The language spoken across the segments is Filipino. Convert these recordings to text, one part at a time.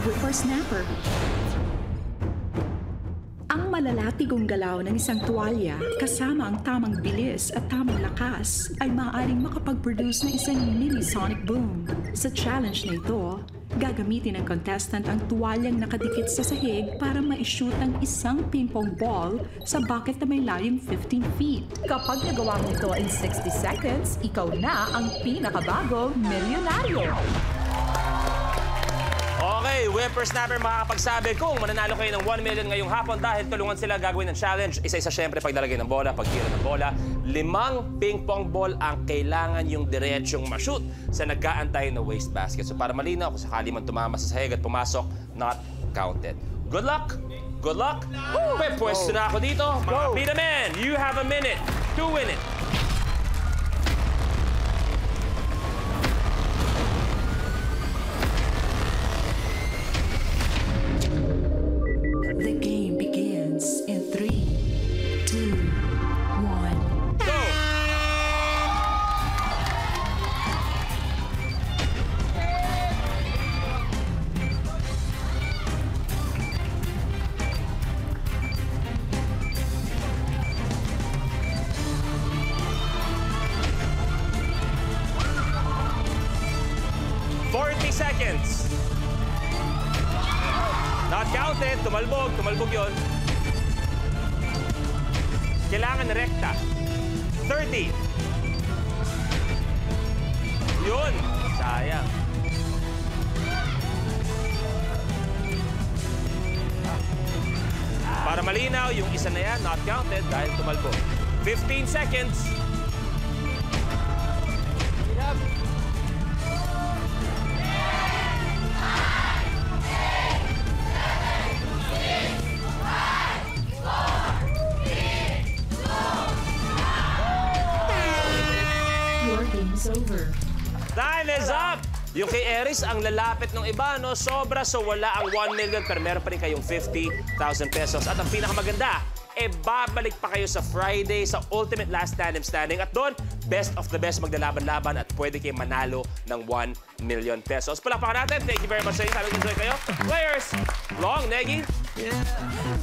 whippersnapper. Ang malalatigong galaw ng isang tuwalya kasama ang tamang bilis at tamang lakas ay maaaring makapag-produce ng isang mini sonic boom. Sa challenge na ito, gagamitin ng contestant ang tuwalyang nakadikit sa sahig para ma-shoot ang isang ping-pong ball sa bucket na may layong 15 feet. Kapag nagawa mo ito in 60 seconds, ikaw na ang pinakabagong milyonaryo. Okay, whippersnapper makakapagsabi kung mananalo kayo ng 1 million ngayong hapon dahil tulungan sila gagawin ng challenge. Isa-isa syempre paglalagay ng bola, pagtira ng bola. 5 ping-pong ball ang kailangan yung diretsong ma-shoot sa nag-aantay na wastebasket. So para malinaw, kung sakali man tumama sa sahig at pumasok, not counted. Good luck! Good luck! May pwesto na ako dito. Mga Pitamen, you have a minute to win it. The game begins in 3, 2, 1. Go! Seconds. Not counted. Tumalbog. Tumalbog yun. Kailangan rekta. 30. Yun. Sayang. Para malinaw, yung isa na yan, not counted dahil tumalbog. 15 seconds. Over. Time is up! Yung kay Eris, ang lalapit ng iba, no? Sobra, so wala ang 1 million, pero meron pa rin kayong 50,000 pesos. At ang pinakamaganda, babalik pa kayo sa Friday sa Ultimate Last Tandem Standing. At doon, best of the best maglalaban-laban at pwede kayo manalo ng 1 million pesos. Palakpakan natin. Thank you very much sa inyo. Sabi enjoy kayo. Players, Long, Negi. Yeah,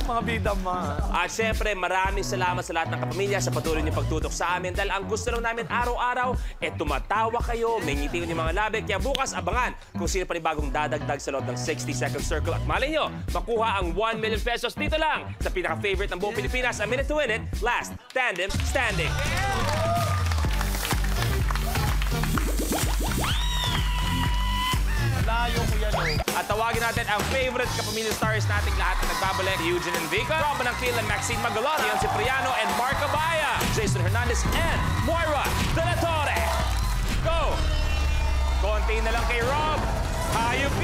mga bida ma. At syempre, maraming salamat sa lahat ng kapamilya sa patuloy niyong pagtutok sa amin dahil ang gusto lang namin araw-araw, tumatawa kayo, may ngiti yung mga labi. Kaya bukas, abangan kung sino pa rin bagong dadagdag sa loob ng 60-second circle. At malay nyo, makuha ang 1 million pesos dito lang sa pinaka-favorite ng buong Pilipinas. A minute to win it, Last Tandem Standing. Layo ko yan, At tawagin natin ang favorite kapamilya stars nating lahat na nagbabalik. Eugene and Vica, Rob Manangkil and Maxine Magalon, Leon Cipriano and Mark Abaya, Jason Hernandez and Moira De La Torre. Go! Konti na lang kay Rob. Hayop